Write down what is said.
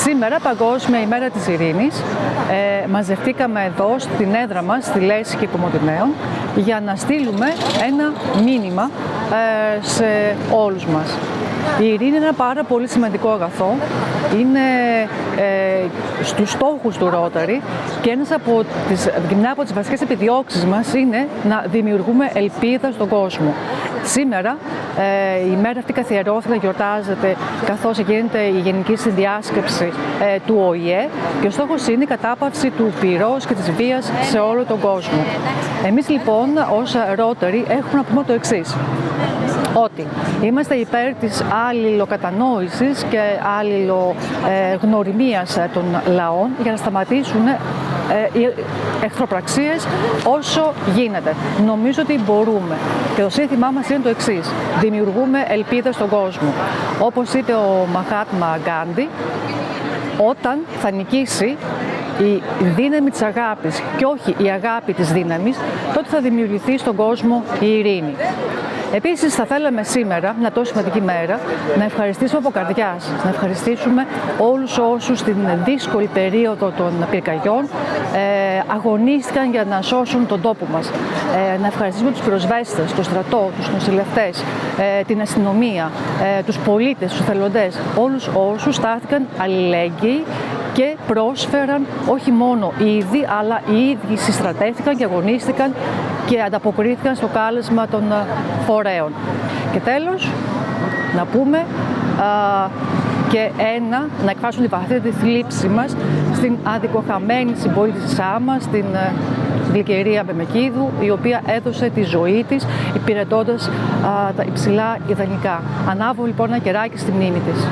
Σήμερα, Παγκόσμια ημέρα της ειρήνης, μαζευτήκαμε εδώ στην έδρα μας, στη Λέσχη Κομοτηναίων, για να στείλουμε ένα μήνυμα σε όλους μας. Η ειρήνη είναι ένα πάρα πολύ σημαντικό αγαθό, είναι στους στόχους του Rotary και μια από τις βασικές επιδιώξεις μας είναι να δημιουργούμε ελπίδα στον κόσμο. Σήμερα η μέρα αυτή καθιερώθηκε, γιορτάζεται καθώς γίνεται η Γενική Συνδιάσκεψη του ΟΗΕ και ο στόχος είναι η κατάπαυση του πυρός και της βίας σε όλο τον κόσμο. Εμείς λοιπόν ως Rotary έχουμε να πούμε το εξής, ότι είμαστε υπέρ της αλληλοκατανόησης και αλληλογνωριμίας των λαών για να σταματήσουν οι εχθροπραξίες όσο γίνεται. Νομίζω ότι μπορούμε. Και το σύνθημά μας είναι το εξής. Δημιουργούμε ελπίδα στον κόσμο. Όπως είπε ο Μαχάτμα Γκάντι, όταν θα νικήσει η δύναμη της αγάπης και όχι η αγάπη της δύναμης, τότε θα δημιουργηθεί στον κόσμο η ειρήνη. Επίσης, θα θέλαμε σήμερα, μια τόσο σημαντική μέρα, να ευχαριστήσουμε από καρδιάς, να ευχαριστήσουμε όλους όσους στην δύσκολη περίοδο των πυρκαγιών αγωνίστηκαν για να σώσουν τον τόπο μας. Να ευχαριστήσουμε τους πυροσβέστες, το στρατό, τους νοσηλευτές, την αστυνομία, τους πολίτες, τους εθελοντές, όλους όσους στάθηκαν αλληλέγγυοι και πρόσφεραν όχι μόνο ήδη, αλλά οι ίδιοι συστρατεύτηκαν και αγωνίστηκαν και ανταποκρίθηκαν στο κάλεσμα των φορέων. Και τέλος, να πούμε και να εκφράσουν την βαθύτερη θλίψη μας στην αδικοχαμένη συμπολίτησά μας, την Γλυκερία Μπεμεκίδου, η οποία έδωσε τη ζωή της υπηρετώντας τα υψηλά ιδανικά. Ανάβω λοιπόν ένα κεράκι στη μνήμη της.